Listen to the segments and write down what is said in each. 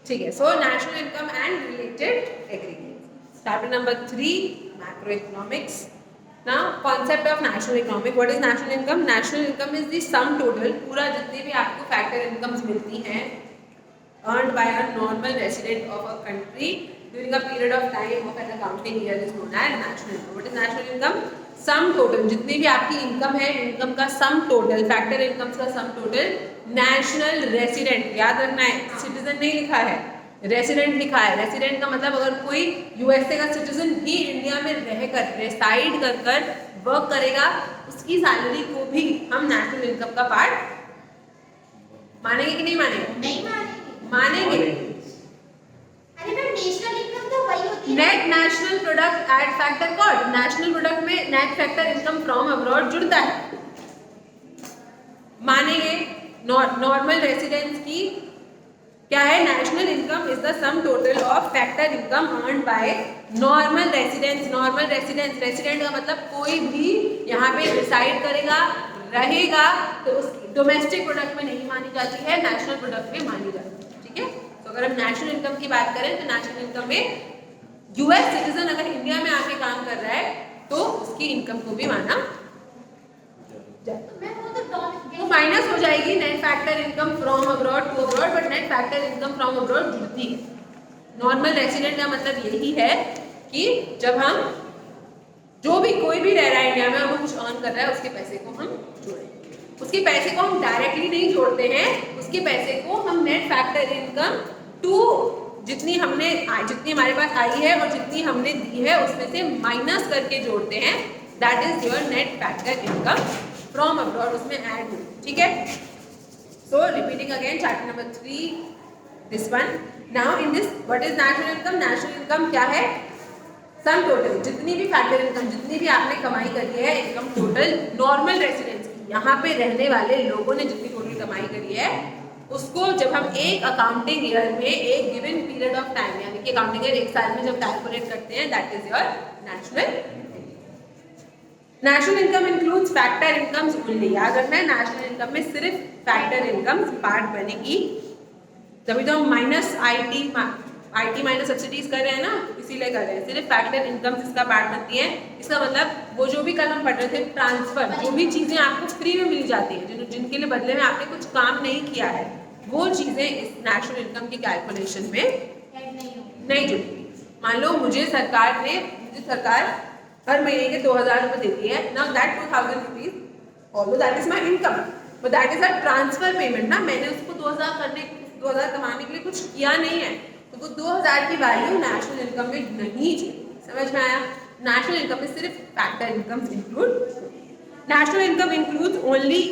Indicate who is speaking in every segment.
Speaker 1: ठीक है, so national income and related aggregates. Chapter number 3 macro economics. Now concept of national economic, what is national income? National income is the sum total, पूरा जितनी भी आपको factor incomes मिलती हैं earned by a normal resident of a country during a period of time of an accounting year is known as national income. What is national income? Sum total, जितनी भी आपकी income है, income का sum total, factor incomes का sum total. National resident, याद रखना है, citizen नहीं लिखा है, रेसिडेंट लिखा है। रेसिडेंट का मतलब अगर कोई यूएसए का सिटीजन भी इंडिया में रहकर रेसाइड कर कर वर्क करेगा, उसकी सैलरी को भी हम नेशनल इनकम का पार्ट मानेंगे कि नहीं मानेंगे?
Speaker 2: नहीं मानेंगे।
Speaker 1: मानेंगे।
Speaker 2: अरे मैम नेशनल इनकम तो वही होती है।
Speaker 1: Net national product at factor cost, national product में net factor income from abroad जुड़ता है, मानेंगे। नॉर्मल रेसिडेंस की क्या है? National income is the sum total of factor income earned by normal residents. Normal residence, resident का मतलब कोई भी यहाँ पे रिसाइड करेगा, रहेगा, तो उस डोमेस्टिक प्रोडक्ट में नहीं मानी जाती है, नेशनल प्रोडक्ट में मानी जाती है। ठीक है, तो अगर हम नेशनल इनकम की बात करें तो नेशनल इनकम में यूएस सिटीजन अगर इंडिया में आके काम कर रहा है तो उसकी इनकम को भी माना वो माइनस हो जाएगी net factor income from abroad to abroad, but net factor income from abroad जुड़ती है। नॉर्मल रेसिडेंट का मतलब यही है कि जब हम जो भी कोई भी रह रहा है इंडिया में, वो कुछ अर्न कर रहा है, उसके पैसे को हम जोड़ेंगे। उसके पैसे को हम डायरेक्टली नहीं जोड़ते हैं, उसके पैसे को हम नेट फैक्टर इनकम टू जितनी हमारे पास आई है और जितनी हमने दी है उसमें से माइनस करके जोड़ते हैं। That is your net factor income from abroad, उसमें ऐड हो। ठीक है, so repeating again chapter number 3 this one. Now in this what is national income? National income क्या है? सम टोटल, जितनी भी फैक्टर इनकम, जितनी भी आपने कमाई करी है, इनकम टोटल नॉर्मल रेसिडेंट्स की, यहाँ पे रहने वाले लोगों ने जितनी टोटल कमाई करी है, उसको जब हम एक अकाउंटिंग ईयर में एक गिवन पीरियड ऑफ टाइम, यानी कि अकाउंटिंग ईयर एक साल में जब कैलकुलेट करते हैं, that is your national. National income includes factor incomes only. याद रखना है, नेशनल इनकम में सिर्फ फैक्टर इनकम्स पार्ट बनेगी, तभी तो हम माइनस आईटी माइनस सब्सिडीज कर रहे हैं ना, इसीलिए कर रहे हैं। सिर्फ फैक्टर इनकम इसका पार्ट बनती है। इसका मतलब वो जो भी कल हम पढ़ रहे थे, ट्रांसफर, जो भी चीजें आपको फ्री में मिल जाती हैं, जिनके लिए बदले में आपने कुछ काम नहीं किया है, वो चीजें इस नेशनल इनकम की कैलकुलेशन में नहीं जुड़ती। मान लो मुझे सरकार हर महीने के 2000 रुपये देती है, now that 2000 rupees, although that is my income, but that is a transfer payment ना, मैंने उसको 2000 कमाने के लिए कुछ किया नहीं है, तो वो 2000 की वैल्यू नेशनल इनकम में नहीं जुड़ी। समझ में आया? नेशनल इनकम में सिर्फ factor income include. National income includes only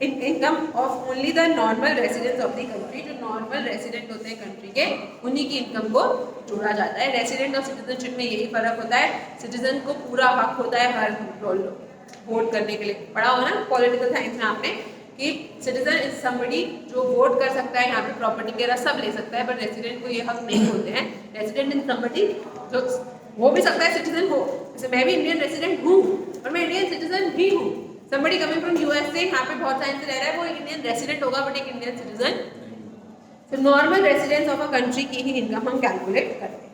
Speaker 1: income of only the normal residents of the country. जो नॉर्मल रेसिडेंट होते हैं कंट्री के, उन्हीं की इनकम को जोड़ा जाता है। रेसिडेंट और सिटीजनशिप में यही फर्क होता है, सिटीजन को पूरा हक होता है हर वोट करने के लिए। पढ़ा हो ना पॉलिटिकल साइंस में आपने कि सिटीजन इज समबडी जो वोट कर सकता है, यहाँ पे प्रॉपर्टी वगैरह सब ले सकता है, बट रेसिडेंट को ये हक नहीं होते हैं। रेसिडेंट इज समबडी जो हो भी सकता है सिटीजन हो, जैसे मैं भी इंडियन रेसिडेंट हूँ और मैं इंडियन सिटीजन भी हूँ। somebody coming from USA यहाँ पे बहुत टाइम से रह रहा है, वो इंडियन रेसिडेंट होगा बट एक इंडियन सिटीजन। तो normal residence of a country की ही इनकम हम कैलकुलेट करते हैं।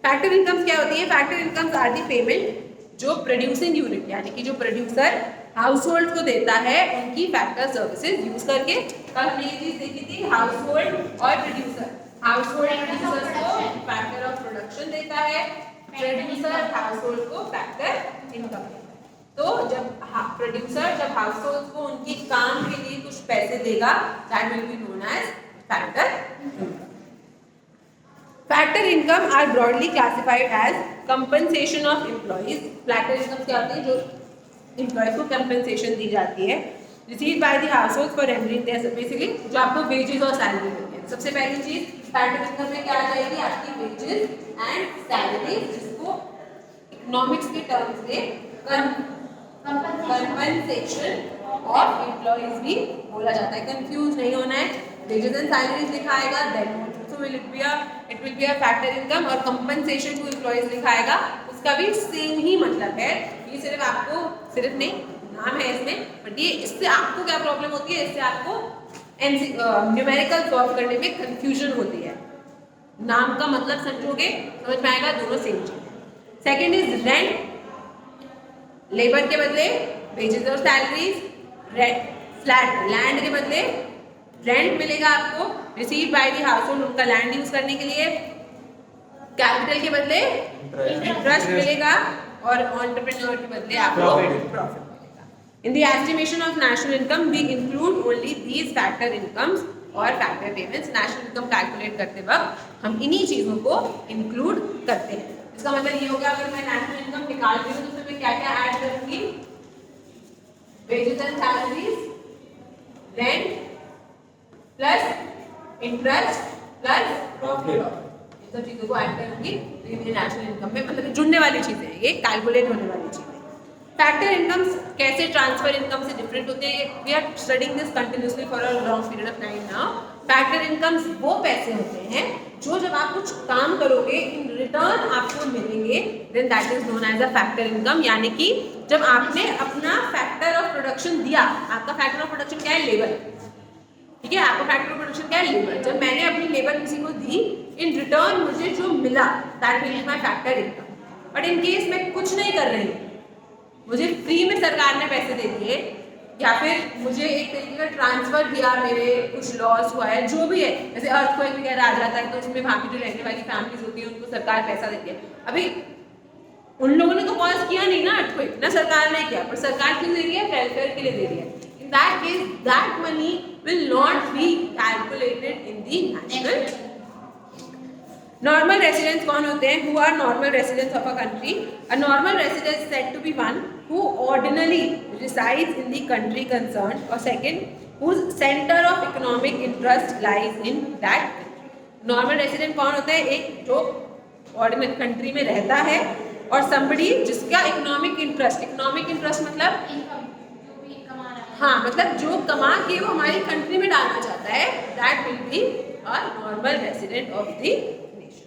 Speaker 1: फैक्टर इनकम्स क्या होती है? Factor incomes are the payment जो प्रोड्यूसिंग यूनिट, यानी कि जो प्रोड्यूसर हाउस होल्ड को देता है, उनकी फैक्टर सर्विसेज यूज करके। कल हमने ये चीज देखी थी, हाउस होल्ड और प्रोड्यूसर। हाउस होल्ड प्रोड्यूसर को फैक्टर ऑफ प्रोडक्शन देता है, प्रोड्यूसर हाउस होल्ड को फैक्टर इनकम। तो जब प्रोड्यूसर जब हाउस होल्ड को उनके काम के लिए कुछ पैसे देगा, that will be known as factor income. Factor income are broadly classified as compensation of employees. Factor income क्या होती है? जो एम्प्लॉइज को कंपनसेशन दी जाती है, received by the household for rendering their, basically जो आपको वेजेस और सैलरी मिलती है। सबसे पहली चीज फैक्टर इनकम में क्या आ जाएगी? आपकी वेजेस एंड सैलरी, जिसको इकोनॉमिक्स के टर्म्स में कंपनसेशन ऑफ एम्प्लॉइज भी बोला जाता है। कंफ्यूज नहीं होना है, वेजेस एंड सैलरीज लिखाएगा, then also will it will be a factor income, और कंपनसेशन टू एम्प्लॉइज लिखाएगा, उसका भी सेम ही मतलब है। ये सिर्फ आपको, सिर्फ नहीं, नाम है इसमें, बट ये इससे आपको क्या प्रॉब्लम होती है? इससे आपको न्यूमेरिकल सॉल्व करने में कंफ्यूजन होती है। नाम का मतलब समझोगे, समझ में आएगा, दोनों सेम चीज। सेकेंड इज रेंट, लेबर के बदले वेजेस और सैलरीज। रेंट, फ्लैट, लैंड के बदले रेंट मिलेगा आपको, receive by the house hold, उनका लैंड यूज करने के लिए। कैपिटल के बदले इंटरेस्ट मिलेगा और एंटरप्रेन्योर के बदले आपको प्रॉफिट मिलेगा। In the estimation of national income we include only these factor incomes और factor payments. National income calculate करते वक्त हम इन्हीं चीजों को इंक्लूड करते हैं। इसका मतलब ये होगा, अगर मैं नेशनल इनकम निकाल रही हूँ तो उसमें मैं क्या क्या ऐड करूंगी, wages and salaries, rent plus interest plus profit, इन सब चीजों को ऐड करूंगी तो ये मेरी नेशनल इनकम में मतलब जुड़ने वाली चीजें हैं, ये कैलकुलेट होने वाली चीजें। फैक्टर इनकम्स कैसे ट्रांसफर इनकम से डिफरेंट होते हैं, we are studying this continuously for a long period of time now. Factor incomes वो पैसे होते हैं जो जब आप कुछ काम करोगे इन रिटर्न आपको मिलेंगे, then that is known as a factor income. यानी कि जब आपने अपना फैक्टर ऑफ प्रोडक्शन दिया, आपका फैक्टर ऑफ प्रोडक्शन क्या है, लेबर, ठीक है, आपका फैक्टर ऑफ प्रोडक्शन क्या है, लेबर। जब मैंने अपनी लेबर किसी को दी, इन रिटर्न मुझे जो मिला that will be my factor income. But in case मैं कुछ नहीं कर रही हूँ, मुझे फ्री में सरकार ने पैसे दे दिए, या फिर मुझे एक तरीके का ट्रांसफर दिया, मेरे कुछ लॉस हुआ है, जो भी है, जैसे अर्थक्वेक वगैरह आ जाता है तो उसमें वहाँ की जो रहने वाली फैमिलीज होती है उनको सरकार पैसा देती है। अभी उन लोगों ने तो कॉज किया नहीं ना अर्थक्वेक, ना सरकार ने किया, पर सरकार क्यों दे रही है, वेलफेयर के लिए दे रही है। In that case that money will not be calculated in the national. Normal residents कौन होते हैं, who are normal residents of a country. A normal resident said to be one who ordinary resides in the country concerned, और second whose center of economic interest lies in that country। Normal resident कौन होता है, एक जो ordinary country में रहता है, और somebody जिसका इकोनॉमिक इंटरेस्ट मतलब
Speaker 2: इनकम जो भी कमा रहा है,
Speaker 1: हाँ, मतलब जो कमा के वो हमारी कंट्री में डालना चाहता है, that will be a normal resident of the nation.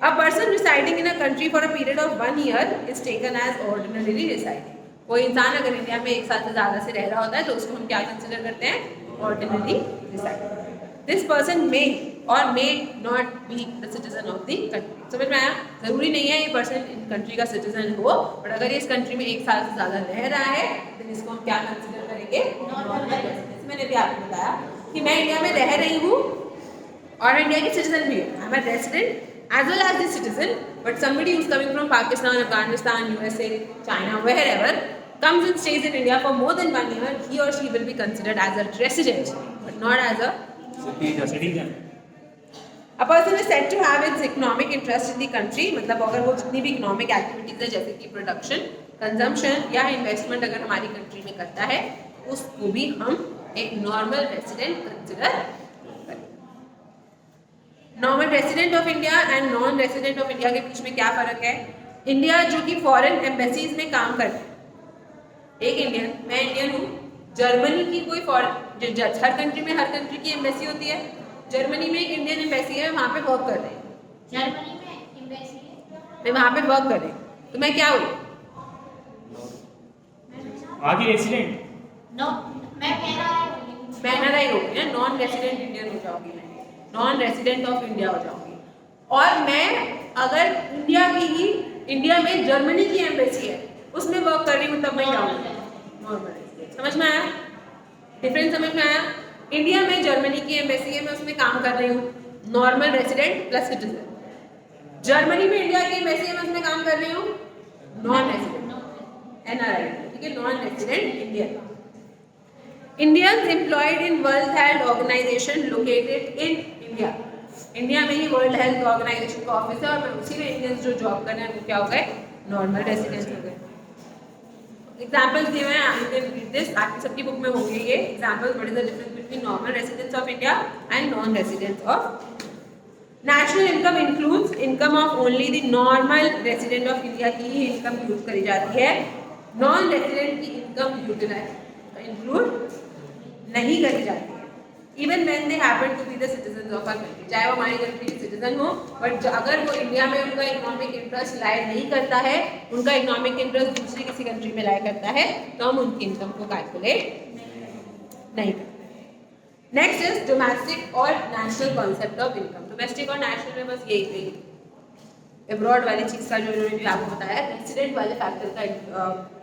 Speaker 1: A person residing in a country for a period of 1 year is taken as ordinary residing. कोई इंसान अगर इंडिया में 1 साल से ज़्यादा से रह रहा होता है तो उसको हम क्या कंसिडर करते हैं, ऑर्डिनरी रिसाइडेंट। दिस पर्सन मे और may not be the citizen of the country. समझ में आया, जरूरी नहीं है ये पर्सन इन कंट्री का सिटीजन हो, बट अगर ये इस कंट्री में 1 साल से ज़्यादा रह रहा है तो इसको हम क्या कंसिडर करेंगे, नॉर्मल रेसिडेंट। मैंने भी आपको बताया कि मैं इंडिया में रह रही हूँ और इंडिया की सिटीजन भी हूँ, I am a resident as well as the citizen, but somebody who's coming from Pakistan, Afghanistan, USA, China, wherever, comes and stays in India for more than 1 year, he or she will be considered as a resident, but not as a
Speaker 3: citizen।
Speaker 1: A person is said to have its economic interest in the country, मतलब अगर वो जितनी भी economic activities है जैसे कि production, consumption या investment अगर हमारी कंट्री में करता है, उसको भी हम एक normal resident consider. Normal resident of India and non resident of India के बीच में क्या फर्क है। इंडिया जो कि फॉरेन एम्बेसीज में काम करते हैं, एक इंडियन, मैं इंडियन हूँ, जर्मनी की कोई फॉरेन, हर कंट्री में हर कंट्री की एम्बेसी होती है, जर्मनी में एक इंडियन एम्बेसी है, वहाँ पे वर्क कर रहे हैं,
Speaker 2: जर्मनी में एम्बेसी है,
Speaker 1: मैं वहाँ पे वर्क कर रही हूँ, तो मैं क्या हुई,
Speaker 3: आगे रेसिडेंट,
Speaker 2: नो मैं
Speaker 1: NRI हो गई, नॉन रेसिडेंट इंडियन हो जाऊंगी, मैं नॉन रेसिडेंट ऑफ इंडिया हो जाऊंगी। और मैं अगर इंडिया में जर्मनी की एम्बेसी है उसमें वर्क कर रही हूँ तब मैं क्या हूँ, नॉर्मल रेसिडेंट। समझ में आया डिफरेंस, समझ में आया। इंडिया में जर्मनी की एम्बेसी है, मैं उसमें काम कर रही हूँ, normal resident plus citizen. Germany में इंडिया की एम्बेसी है, मैं उसमें काम कर रही हूँ, नॉन रेसिडेंट, NRI, ठीक है, नॉन resident Indian. Indians employed in World Health Organization located in India, India में ही वर्ल्ड हेल्थ ऑर्गेनाइजेशन का ऑफिस है और मैं उसी में इंडियंस जो जॉब कर रहे हैं वो क्या हो गए, नॉर्मल रेसिडेंट्स हो गए। एग्जांपल्स दिए हुए हैं, यू कैन रीड दिस, आपकी सबकी बुक में होंगे ये examples. What is the difference between normal residents of India and non residents of. National income includes income of only the normal resident of India की ही इनकम यूज करी जाती है, नॉन रेसिडेंट की इनकम यूटिलाइज इंक्लूड नहीं करी जाती है, even when they happen to be the citizen of our country, चाहे वो हमारी कंट्री के सिटीजन हो, बट अगर वो इंडिया में उनका इकोनॉमिक इंटरेस्ट लाई नहीं करता है, उनका इकोनॉमिक इंटरेस्ट दूसरी किसी कंट्री में लाई करता है, तो हम उनकी इनकम को कैलकुलेट नहीं करते। नेक्स्ट इज डोमेस्टिक और national concept of income. Domestic और नेशनल में बस यही एब्रॉड वाली चीज़ का जो इन्होंने भी आपको बताया, रेसिडेंट वाले फैक्टर का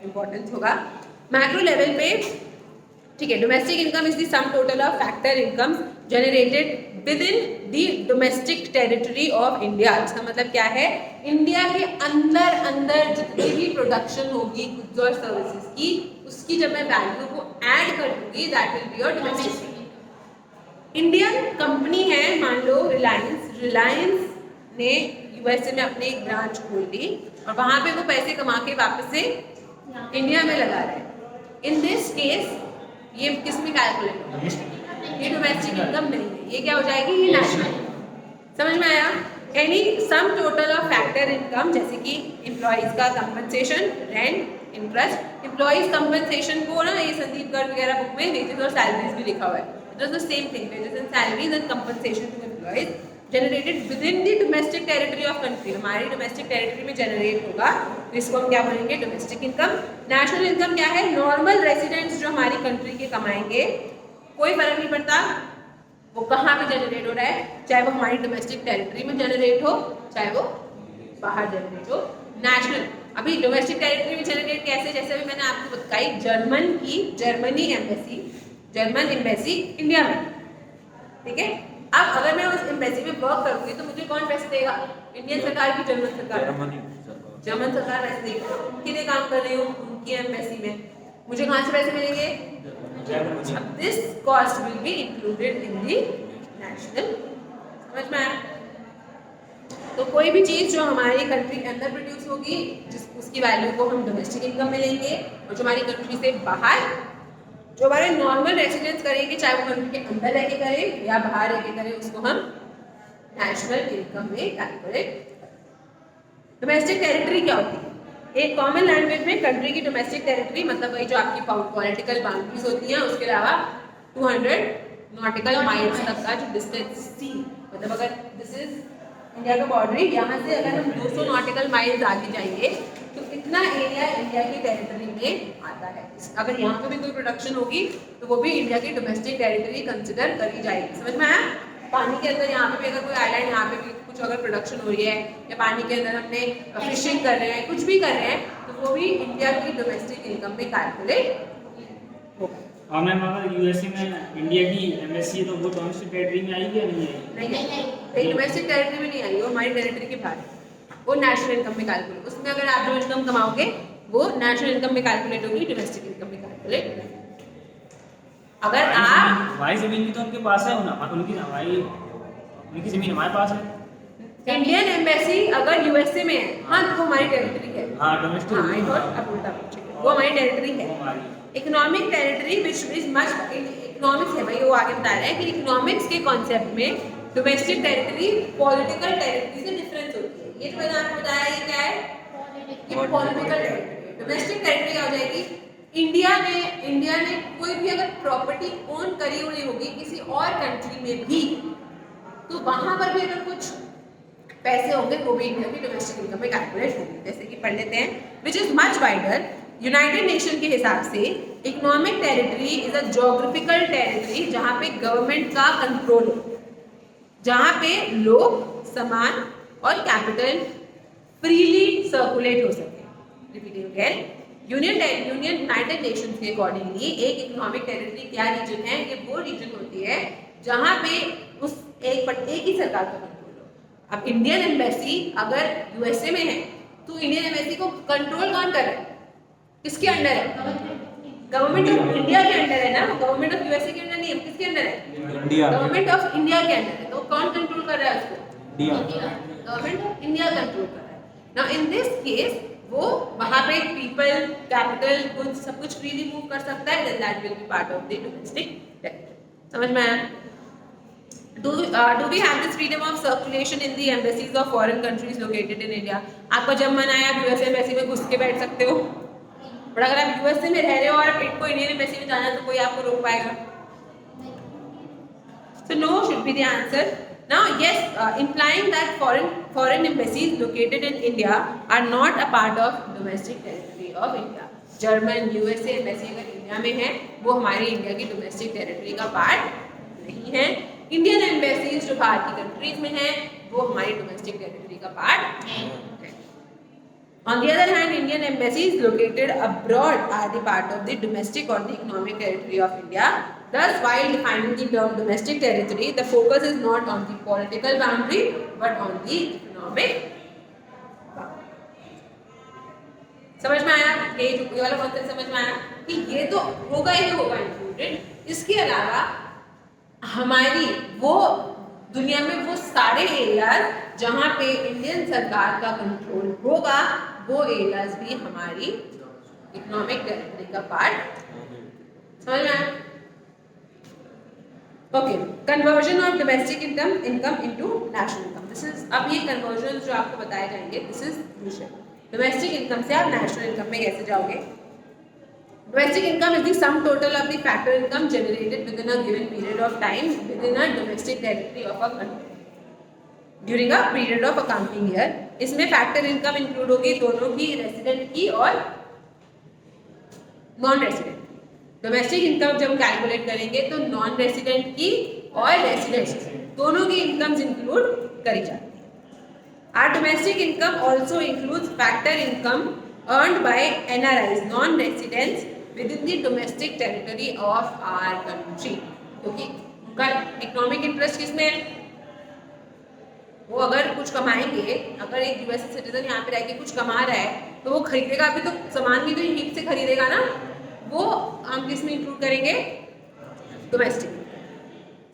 Speaker 1: इम्पोर्टेंस होगा। मैक्रो लेवल पे ठीक है, domestic income is the sum total of factor income generated within the domestic territory of India. इसका मतलब क्या है, इंडिया के अंदर अंदर जितनी भी प्रोडक्शन होगी गुड्स और सर्विसेज की, उसकी जब मैं वैल्यू को ऐड कर दूंगी that will be your domestic. Indian company है, मान लो रिलायंस ने यूएसए में अपनी एक ब्रांच खोल ली और वहां पे वो पैसे कमा के वापस से इंडिया में लगा रहे हैं। इन दिस केस ये किस में कैलकुलेट होगा, ये डोमेस्टिक इनकम नहीं है, ये क्या हो जाएगी, ये नेशनल। समझ में आया? Any some total of factor income, जैसे कि एम्प्लॉइज का compensation, rent, interest. Employees compensation को ना ये संदीप गर्ग वगैरह बुक में वेजेस और सैलरीज भी लिखा हुआ है। It is the same thing, wages and salaries and compensation to employees generated within the domestic territory of country. हमारी डोमेस्टिक टेरिटरी में जनरेट होगा, तो इसको हम क्या बोलेंगे, डोमेस्टिक इनकम। नेशनल इनकम क्या है, नॉर्मल रेसिडेंट्स जो हमारी कंट्री के कमाएंगे, कोई फर्क नहीं पड़ता वो कहाँ पे जनरेट हो रहा है, चाहे वो हमारी डोमेस्टिक टेरिटरी में जनरेट हो, चाहे वो बाहर जनरेट हो। नेशनल, अभी डोमेस्टिक टेरिटरी में जनरेट कैसे, जैसे अभी मैंने आपको बताई जर्मन एम्बेसी इंडिया में, ठीक है। अब अगर मैं उस एम्बेसी में वर्क करूंगी तो मुझे कौन पैसे देगा, इंडियन सरकार की जर्मन सरकार पैसे देगी। कितने काम कर रही हूँ उनकी एम्बेसी में, मुझे कहाँ से पैसे मिलेंगे, this cost will be included in the national. समझ में आया? तो कोई भी चीज़ जो हमारी कंट्री के अंदर प्रोड्यूस होगी, उसकी वैल्यू को हम डोमेस्टिक इनकम में लेंगे, और जो हमारी कंट्री से बाहर जो हमारे नॉर्मल रेसिडेंट्स करेंगे, चाहे वो कंट्री के अंदर रह के करें या बाहर रह के करें, उसको हम नेशनल इनकम में कैलकुलेट करें। डोमेस्टिक टेरिटरी क्या होती है, एक कॉमन लैंग्वेज में कंट्री की डोमेस्टिक टेरिटरी मतलब वही जो आपकी पॉलिटिकल बाउंड्रीज होती हैं, उसके अलावा 200 नॉटिकल माइल्स तक का जो डिस्टेंस सी, मतलब अगर दिस इज इंडिया का बाउंड्री, यहाँ से अगर हम 200 नॉटिकल माइल्स आगे जाएंगे तो इतना एरिया इंडिया की टेरिटरी में आता है। अगर यहाँ पे भी कोई प्रोडक्शन होगी तो वो भी इंडिया की डोमेस्टिक टेरिटरी कंसिडर करी जाएगी। समझ में आया? पानी के अंदर यहाँ पे भी अगर कोई आइलैंड, यहाँ पे भी कुछ अगर प्रोडक्शन हो रही है, या पानी के अंदर हमने फिशिंग कर रहे हैं, कुछ भी कर रहे हैं, तो वो भी इंडिया की डोमेस्टिक इनकम में कैलकुलेट होगा।
Speaker 3: और मैम अगर यूएसए में इंडिया की एम्बेसी है तो वो डोमेस्टिक टेरिटरी में आएगी या नहीं आएगी?
Speaker 1: नहीं, डोमेस्टिक टेरिटरी में नहीं आएगी, वो हमारी टेरिटरी के बाहर, वो नेशनल इनकम में कैलकुलेट। उसमें अगर आप जो इनकम कमाओगे वो नेशनल इनकम में कैलकुलेट होगी, डोमेस्टिक इनकम में कैलकुलेट नहीं। अगर आप
Speaker 3: हमारी जमीन भी तो उनके पास है ना, उनकी जमीन हमारे पास है।
Speaker 1: इंडियन एम्बेसी अगर यूएसए में है, हाँ, तो वो हमारी टेरिटरी है।
Speaker 3: हाँ, डोमेस्टिक,
Speaker 1: हाँ, आई थॉट अब उल्टा पूछे, वो हमारी टेरिटरी है। Economic territory which is much, economics है भाई, वो आगे बता रहा है कि इकोनॉमिक्स के कॉन्सेप्ट में डोमेस्टिक टेरिटरी पॉलिटिकल टेरिटरी से डिफरेंस होती है। ये जो मैंने आपको बताया, ये क्या है, ये पॉलिटिकल टेरिटरी। डोमेस्टिक टेरिटरी क्या हो जाएगी, इंडिया ने कोई भी अगर प्रॉपर्टी ओन करी हुई होगी किसी और कंट्री में भी, तो वहां पर भी अगर कुछ पैसे होंगे वो भी इंडिया की डोमेस्टिक इनकम में कैलकुलेट होंगे। जैसे कि पढ़ लेते हैं, which is much wider. United nation के हिसाब से economic territory is a geographical territory जहाँ पे गवर्नमेंट का कंट्रोल हो, जहाँ पे लोग, सामान और कैपिटल फ्रीली सर्कुलेट हो सके। रिपीटिंग अगेन, यूनाइटेड नेशंस के अकॉर्डिंगली एक इकोनॉमिक टेरिटरी क्या रीजन है, ये वो रीजन होती है जहाँ पे उस एक ही सरकार का कंट्रोल हो। अब इंडियन एम्बेसी अगर यूएसए में है तो इंडियन एम्बेसी को कंट्रोल कौन कर रहा है, किसके अंडर है, गवर्नमेंट ऑफ इंडिया के अंडर है ना, गवर्नमेंट ऑफ यूएसए के अंडर नहीं है, किसके अंडर है,
Speaker 3: इंडिया,
Speaker 1: गवर्नमेंट ऑफ इंडिया के अंडर है। तो कौन कंट्रोल कर रहा है उसको, गवर्नमेंट ऑफ इंडिया कंट्रोल कर रहा है। नाउ इन दिस केस वो वहाँ पे पीपल, कैपिटल, गुड्स सब कुछ फ्रीली मूव कर सकता है, then that will be part of the domestic territory. समझ में आया? Do we have this freedom of circulation in the embassies of foreign countries located in India? आपका जब मन आया आप यूएसए एम्बेसी में घुस के बैठ सकते हो, पर अगर आप यूएसए में रह रहे हो और आपको इंडियन एम्बेसी में जाना तो कोई आपको रोक पाएगा? So no should be the answer. Now yes, implying that foreign embassies located in India are not a part of domestic territory of India. German, USA embassy अगर इंडिया में है वो हमारी इंडिया की डोमेस्टिक टेरिटरी का part नहीं है। Indian embassies जो बाहर की कंट्रीज में है वो हमारी डोमेस्टिक टेरिटरी का पार्ट है। On the other hand, Indian embassies located abroad are the part of the domestic or the economic territory of India. Thus, while defining the term domestic territory, the focus is not on the political boundary but on the economic. समझ में आया? ये वाला concept समझ में आया कि ये तो होगा ही होगा इंक्लूडेड। इसके अलावा हमारी वो दुनिया में वो सारे एरियाज जहाँ पे इंडियन सरकार का कंट्रोल होगा वो एरियाज भी हमारी इकोनॉमिक टेरिटरी का पार्ट। समझ में आया? Okay, conversion of domestic income into national income. This is, अब ये कन्वर्जन जो आपको बताए जाएंगे, this is crucial. Domestic income से आप नेशनल इनकम में कैसे जाओगे? Domestic income is the sum total of the factor income generated within a given period of time within a domestic territory of a country during a period of accounting year. इसमें factor income include होगी दोनों की, resident की और non resident की। Domestic income जब calculate करेंगे तो non resident की और resident दोनों की incomes include करी जाती है। Our domestic income also includes factor income earned by NRIs, non-residents within the domestic territory of our country, क्योंकि उनका इकोनॉमिक इंटरेस्ट किसमें है? वो अगर कुछ कमाएंगे, अगर एक यूएस सिटीजन यहाँ पे रह के कुछ कमा रहा है तो वो खरीदेगा भी तो सामान भी तो यहीं से खरीदेगा ना, वो हम किस में इंक्लूड करेंगे? Domestic.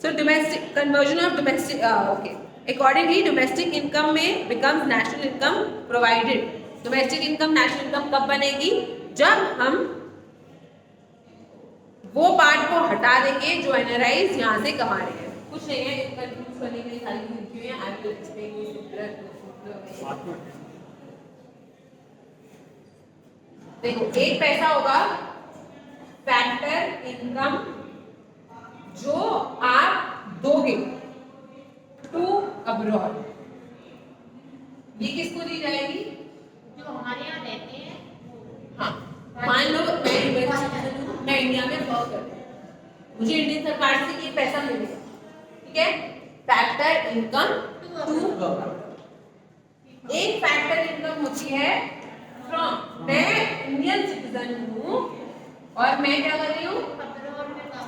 Speaker 1: So domestic conversion of domestic, okay, accordingly domestic income में becomes national income provided. Domestic income national income कब बनेगी? जब हम वो पार्ट को हटा देंगे जो एनआरआईज यहाँ से कमा रहे हैं। कुछ नहीं है, कंफ्यूज करने के लिए सारी लिखी हुई है। आई विल एक्सप्लेन यू देखो, एक पैसा होगा फैक्टर इनकम जो आप दोगे टू अब्रॉड। ये किसको दी जाएगी?
Speaker 2: जो हमारे यहाँ रहते हैं।
Speaker 1: हाँ, मान लो मैं इंडिया में वर्क करती हूँ, मुझे इंडियन सरकार से ये पैसा मिलेगा, ठीक है? Factor income to. एक फैक्टर इनकम होती है फ्रॉम, मैं इंडियन सिटीजन हूँ और मैं क्या कर रही हूँ?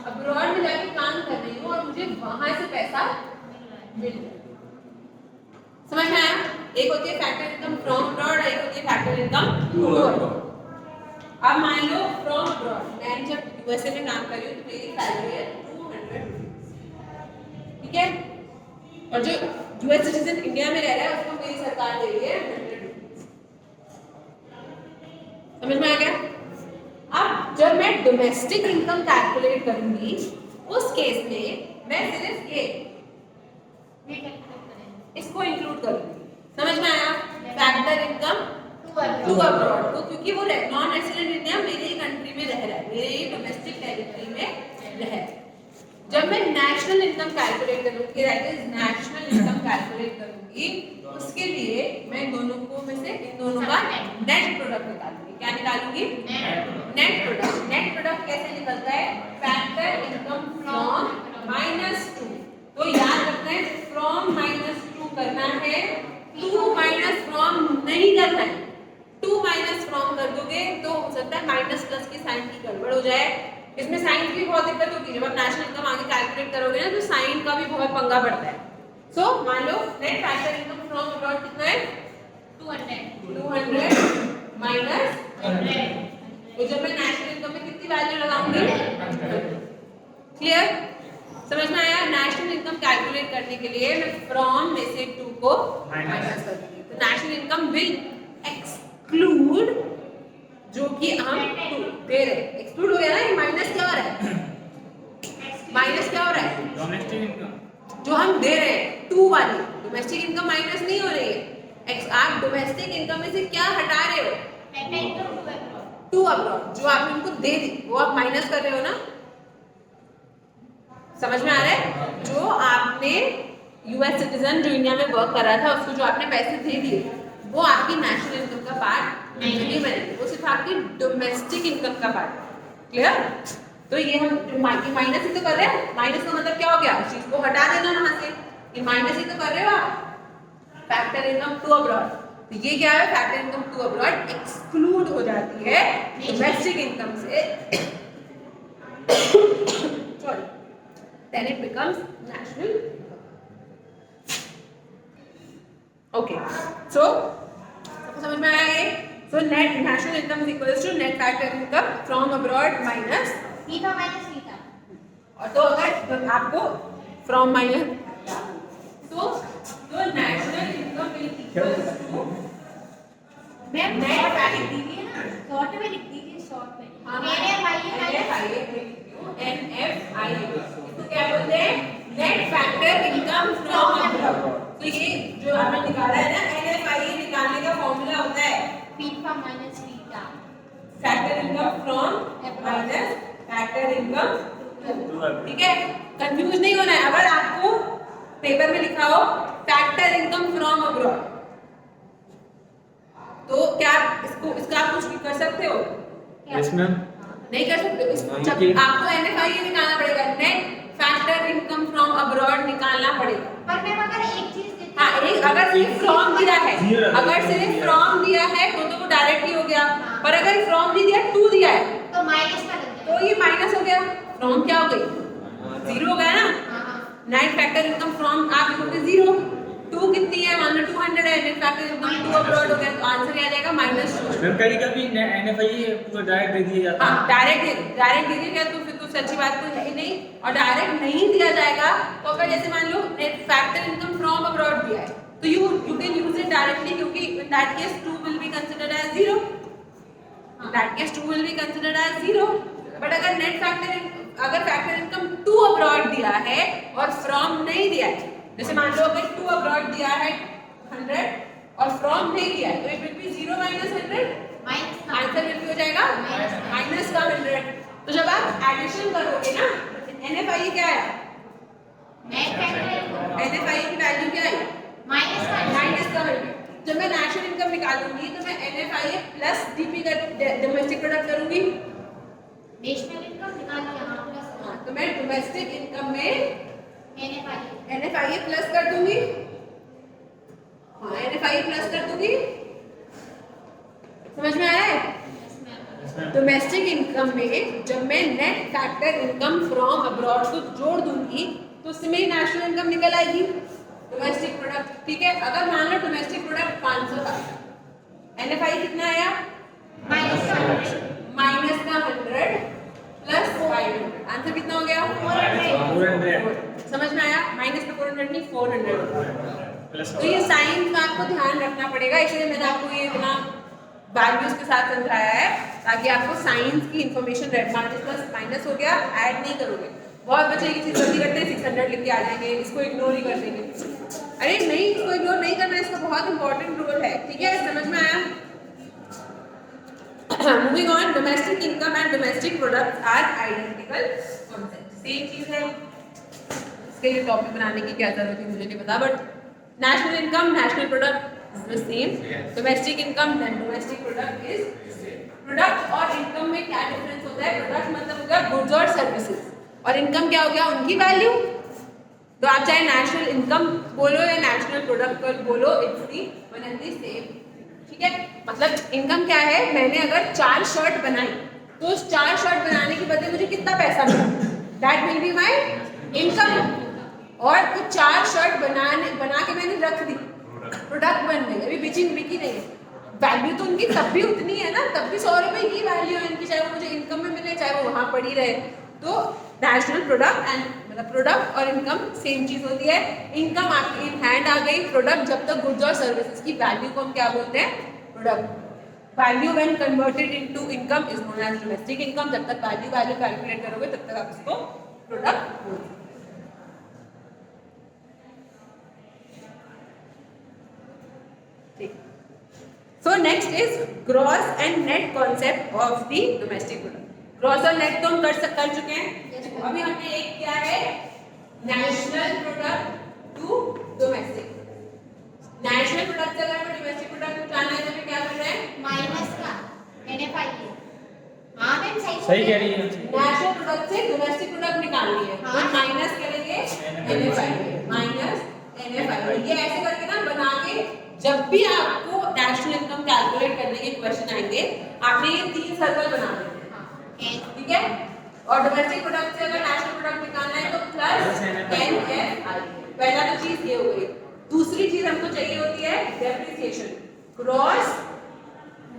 Speaker 1: अब्रॉड में जाके काम कर रही हूँ और मुझे वहां से पैसा मिल रहा है। समझ में आया? एक होती है फैक्टर इनकम फ्रॉम अब्रॉड, एक होती है फैक्टर इनकम टू अब्रॉड। अब मान लो फ्रॉम अब्रॉड, मैं जब यूएसए में काम कर रही हूँ तो मेरी सैलरी है 200 रुपीज, ठीक है? और जो यूएस सिटीजन इंडिया में रह रहा है उसको मेरी सरकार दे रही है 100 रुपीज। समझ में आ गया? अब जब मैं डोमेस्टिक इनकम कैलकुलेट करूंगी उस केस में मैं सिर्फ ये इसको इंक्लूड करूंगी। समझ में आया? फैक्टर इनकम टू अब्रॉड को, क्योंकि वो नॉन रेसिडेंट इंडिया मेरे ही कंट्री में रह रहा है, मेरे ही डोमेस्टिक टेरिटरी में रह रहा है। जब मैं नेशनल इनकम कैलकुलेट करूंगी, that is national income calculate करूंगी, उसके लिए मैं दोनों को में से इन दोनों का नेट प्रोडक्ट निकालूंगी। क्या निकालूंगी? Net product. नेट प्रोडक्ट कैसे निकलता है? Factor income from -2। तो याद रखना है, फ्रॉम -2 करना है, 2 माइनस फ्रॉम नहीं करना है। 2 माइनस फ्रॉम कर दोगे तो हो सकता है माइनस प्लस की साइन की गड़बड़ हो जाए। इसमें साइन की बहुत दिक्कत होगी। जब आप नेशनल इनकम आगे कैलकुलेट करोगे ना तो साइन का भी बहुत पंगा पड़ता है। सो मान लो net factor income from abroad कितना है? 200 माइनस 100। तो जब मैं नेशनल इनकम में कितनी वैल्यू लगाऊंगी? क्लियर? समझ में आया? नेशनल इनकम कैलकुलेट करने के लिए मैं फ्रॉम में से 2 को माइनस कर दूंगी। तो नेशनल इनकम विल एक्सक्लूड जो कि हम दे रहे हैं। एक्सक्लूड हो गया ना, ये माइनस क्या हो रहा है? माइनस क्या हो रहा है?
Speaker 3: डोमेस्टिक इनकम
Speaker 1: जो हम दे रहे हैं 2 वाली डोमेस्टिक इनकम माइनस नहीं हो रही है। आप डोमेस्टिक इनकम में से क्या हटा रहे हो? 2 अब्रॉड जो आपने उनको दे दी वो आप माइनस कर रहे हो ना। समझ में आ रहा है? जो आपने यूएस सिटीजन जो इंडिया में वर्क कर रहा था उसको जो आपने पैसे दे दिए वो आपकी नेशनल इनकम का पार्ट नहीं बनेगी, वो सिर्फ आपकी डोमेस्टिक इनकम का पार्ट। क्लियर? तो ये हम माइनस ही तो कर रहे हैं, माइनस का मतलब क्या हो गया, इस चीज को हटा देना वहां से, ये माइनस ही तो कर रहे हो आप। फैक्टर इनकम टू अब्रॉड, तो ये क्या है, factor income to abroad exclude हो जाती है डोमेस्टिक इनकम से, sorry, then it becomes national. Okay, so समझ में आया ये? So net national income is equals to net factor income from abroad minus
Speaker 2: theta minus theta.
Speaker 1: और तो अगर आपको फ्रॉम माइनस तो national income will equals to
Speaker 2: ma'am
Speaker 1: net
Speaker 2: short में
Speaker 1: फैक्टर
Speaker 2: लिख दीजिए ना, शॉर्ट में लिख दीजिए, शॉर्ट में
Speaker 1: हाँ,
Speaker 2: NFIA
Speaker 1: इसको क्या बोलते हैं, net factor income from abroad. तो ये जो आपने निकाला है ना, NFIA निकालने का फॉर्मूला होता है
Speaker 2: theta minus theta.
Speaker 1: Factor income from minus factor income, ठीक है, कंफ्यूज नहीं होना है। अगर आपको पेपर में लिखा हो फैक्टर इनकम फ्रॉम अब्रॉड, तो क्या इसको इसका आप कुछ कर सकते हो?
Speaker 3: Yes ma'am.
Speaker 1: नहीं कर सकते। जब
Speaker 3: नहीं।
Speaker 1: आपको NFIA निकालना पड़ेगा, net factor income from abroad निकालना पड़ेगा।
Speaker 2: पर मैम अगर एक चीज देती
Speaker 1: हाँ, एक अगर सिर्फ फ्रॉम दिया है,
Speaker 3: Zero
Speaker 1: अगर सिर्फ फ्रॉम दिया है तो वो डायरेक्ट ही हो गया, पर अगर फ्रॉम नहीं दिया, टू दिया है,
Speaker 2: तो माइनस का लग
Speaker 1: तो ये माइनस हो गया, फ्रॉम क्या हो गई, जीरो हो गया ना।
Speaker 2: हाँ।
Speaker 1: नेट फैक्टर इनकम फ्रॉम आप लिखोगे जीरो, टू कितनी है, मान लो 200 है, net factor income to abroad हो गया, तो आंसर क्या आ जाएगा, -2।
Speaker 3: मैम कभी कभी NFIA पूरा डायरेक्ट दे दिया जाता
Speaker 1: हाँ,
Speaker 3: है।
Speaker 1: डायरेक्ट दे दिया तो फिर तो अच्छी बात तो है ही नहीं, और डायरेक्ट नहीं दिया जाएगा तो अगर जैसे मान लो net factor income from abroad दिया है, तो you can use it directly, क्योंकि in that case 2 will be considered as 0, in that case 2 will be considered as 0। But अगर नेट फैक्टर, अगर फैक्टर इनकम टू अब्रॉड दिया है और from नहीं दिया है, जैसे मान लो अगर टू अब्रॉड दिया है 100 और फ्रॉम नहीं दिया है, तो it will be 0 minus 100,
Speaker 2: minus
Speaker 1: answer will be हो जाएगा माइनस का 100। तो जब आप एडिशन करोगे ना, NFIA क्या है,
Speaker 2: नेट फैक्टर
Speaker 1: NFIA की वैल्यू क्या है,
Speaker 2: माइनस का
Speaker 1: माइनस का 100। जब मैं नेशनल इनकम निकालूंगी तो मैं NFIA प्लस DP का डोमेस्टिक प्रोडक्ट करूंगी,
Speaker 2: नेशनल इनकम निकालिए, हाँ प्लस
Speaker 1: हाँ, तो मैं डोमेस्टिक इनकम में
Speaker 2: NFIA
Speaker 1: NFIA प्लस कर दूंगी, हाँ NFIA प्लस कर दूंगी, समझ में आया है? डोमेस्टिक इनकम में जब मैं net factor income from abroad को जोड़ दूंगी तो उससे मेरी नेशनल इनकम निकल आएगी, डोमेस्टिक प्रोडक्ट, ठीक है। अगर मान लो डोमेस्टिक प्रोडक्ट 500 का, NFIA कितना आया,
Speaker 2: माइनस का
Speaker 1: माइनस का 100 प्लस 500, आंसर कितना हो गया,
Speaker 3: 400
Speaker 1: समझ में आया, माइनस का 400 नहीं 400।
Speaker 3: प्लस
Speaker 1: तो ये साइंस का आपको ध्यान रखना पड़ेगा, इसलिए मैंने आपको ये इतना वैल्यूज के साथ समझाया है, ताकि आपको साइंस की information red minus plus minus हो गया ऐड नहीं करोगे। बहुत बच्चे ये चीज़ गलती करते हैं, 600 लिख के आ जाएंगे, इसको इग्नोर ही कर देंगे। अरे नहीं, इसको इग्नोर नहीं करना, इसका बहुत इंपॉर्टेंट रोल है, ठीक है, समझ में आया। Moving on, domestic income and domestic product are identical concept, same चीज़ है। इसके लिए टॉपिक बनाने की क्या जरूरत है मुझे नहीं पता, but national income national product is the same, domestic income and domestic product is product और इनकम में क्या डिफरेंस होता है, प्रोडक्ट मतलब हो गया गुड्स और सर्विसेज, और इनकम क्या हो गया, उनकी वैल्यू। तो आप चाहे नेशनल इनकम बोलो या नेशनल प्रोडक्ट बोलो, it's the one and the same, ठीक है। मतलब इनकम क्या है, मैंने अगर 4 शर्ट बनाई तो उस 4 शर्ट बनाने के बदले मुझे कितना पैसा मिला, that will be my income. और कुछ 4 शर्ट बना के मैंने रख दी, प्रोडक्ट बन गई, अभी बिकी नहीं है, वैल्यू तो उनकी तब भी उतनी है ना, तब भी 100 रुपए की वैल्यू है इनकी, चाहे वो मुझे इनकम में मिले चाहे वो वहाँ पड़ी रहे। तो नेशनल प्रोडक्ट एंड मतलब प्रोडक्ट और इनकम सेम चीज़ होती है। इनकम आपकी इन हैंड आ गई, प्रोडक्ट जब तक गुड्स और सर्विसेज की वैल्यू को हम क्या बोलते हैं, product. Value when converted into income is known as domestic income. जब तक वैल्यू कैलकुलेट करोगे तब तक आप इसको प्रोडक्ट बोलते हैं। So next is gross and net concept of the domestic product. Gross और net तो हम कर चुके हैं। अभी हमने एक किया है national product to domestic. National product से अगर हमें domestic product को जाना है तो हमें क्या करना है?
Speaker 2: माइनस का NFIA। हाँ मैम सही
Speaker 3: सही कह रही है।
Speaker 1: नेशनल प्रोडक्ट से डोमेस्टिक प्रोडक्ट निकालनी है तो माइनस करेंगे NFI माइनस NFI। ये ऐसे करके ना बना के जब भी आपको नेशनल इनकम कैलकुलेट करने के क्वेश्चन आएंगे आपने ये 3 सर्कल बना देने हैं, ठीक है। और डोमेस्टिक प्रोडक्ट से अगर नेशनल प्रोडक्ट निकालना है तो प्लस NFI। पहला तो चीज ये हो गई। दूसरी चीज हमको चाहिए होती है depreciation, gross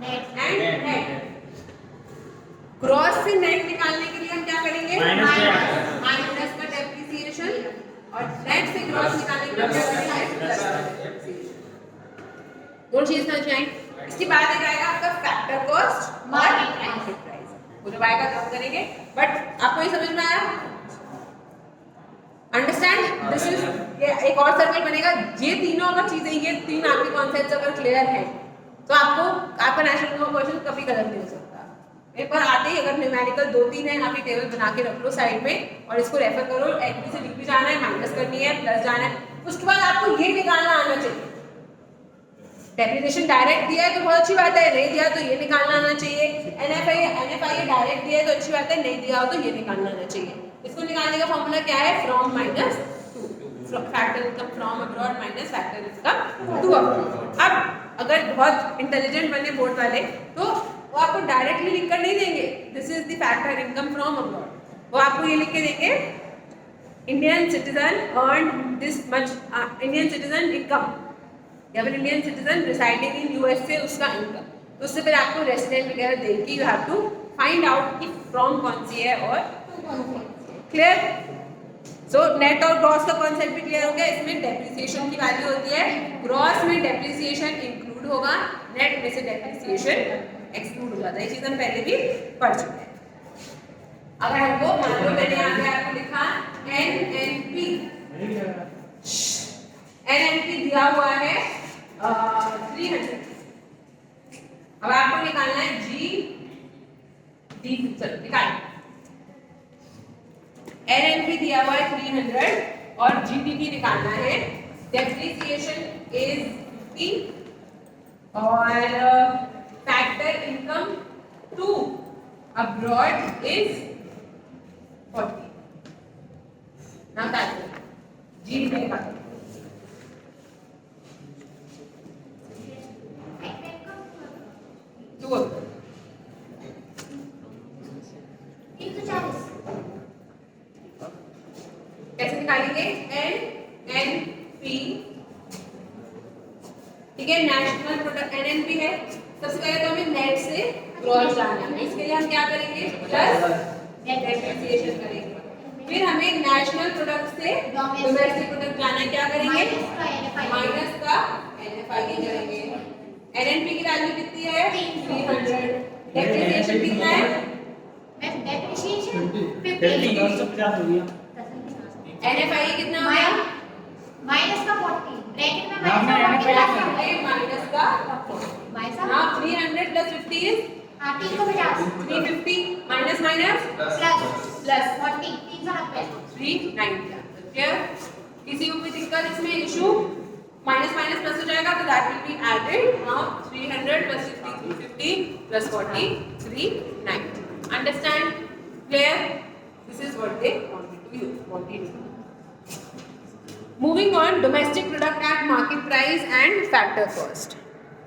Speaker 2: net
Speaker 1: and net. Gross से नेट निकालने के लिए हम क्या करेंगे माइनस का डेप्रिसिएशन और नेट से ग्रॉस निकालने के लिए हम क्या करेंगे प्लस का डेप्रिसिएशन। दो चीज समझ आई। इसके बाद एक आएगा आपका फैक्टर कॉस्ट और मार्केट प्राइस, वो जब आएगा तब करेंगे। बट आपको ये समझ में आया? Understand this is. ये एक और सर्कल बनेगा। ये तीनों अगर चीजें, ये 3 आपके कॉन्सेप्ट्स अगर क्लियर हैं तो आपका नेशनल इनकम क्वेश्चन कभी गलत नहीं हो सकता। एक बार आते ही अगर न्यूमेरिकल 2-3 है आप ये टेबल बना के रख लो साइड में और इसको रेफर करो। एचपी से डीपी जाना है, माइनस करनी है, प्लस जाना है। उसके बाद आपको ये निकालना आना चाहिए। डेप्रिसिएशन डायरेक्ट दिया है तो बहुत अच्छी बात है, नहीं दिया तो ये निकालना आना चाहिए। NFI डायरेक्ट दिया है तो अच्छी बात है, नहीं दिया हो तो ये निकालना आना चाहिए। इसको निकालने का फॉर्मूला क्या है? From minus to, factor income from abroad minus factor income to abroad. अब अगर बहुत इंटेलिजेंट बने बोर्ड वाले तो वो आपको डायरेक्टली लिख कर नहीं देंगे this is the factor income from abroad. वो आपको ये लिख के देंगे Indian citizen earn this much, Indian citizen income या फिर Indian citizen residing in USA उसका इनकम। तो उससे फिर आपको रेसिडेंट वगैरह देके you have to find out कि फ्रॉम कौन सी है और क्लियर। सो नेट और ग्रॉस का कॉन्सेप्ट भी क्लियर हो गया। इसमें डेप्रिसिएशन की वैल्यू होती है, ग्रॉस में डेप्रिसिएशन इंक्लूड होगा, नेट में से डेप्रिसिएशन एक्सक्लूड हो जाता है। ये चीज हम पहले भी पढ़ चुके हैं। अगर हमको मान लो मैंने यहाँ पे आपको लिखा NNP दिया हुआ है 300। अब आपको निकालना है GDP। चलो निकाल। NNP दिया हुआ है 300 और GDP निकालना है। डेप्रिसिएशन इज 50 और factor income to abroad is 40। Now that GDP निकालो। कैसे निकालेंगे? NNP, ठीक है, नेशनल प्रोडक्ट NNP है। सबसे पहले तो हमें नेट से ग्रॉस जाना है, इसके लिए हम क्या करेंगे? प्लस डेप्रिसिएशन करेंगे। फिर हमें नेशनल प्रोडक्ट से डोमेस्टिक प्रोडक्ट जाना है, क्या करेंगे? माइनस का NFI करेंगे। NNP की वैल्यू कितनी है? 300। डेप्रिसिएशन कितना है?
Speaker 2: डेप्रिसिएशन
Speaker 3: 50
Speaker 1: NFI कितना होगा?
Speaker 2: माइनस का 40 ब्रैकेट में
Speaker 3: नाम में NFI
Speaker 1: माइनस का
Speaker 2: माइनस
Speaker 1: now 300 plus 50 is
Speaker 2: 3 को 50
Speaker 1: 350 minus minus
Speaker 2: प्लस 40 390
Speaker 1: 390। क्लियर? किसी को कोई दिक्कत इसमें इशू? माइनस माइनस प्लस हो जाएगा तो that will be added. Now 300 plus 50 350 plus 40 390। Understand? Clear? This is what they wanted to do. Moving on, domestic product at market price and factor cost.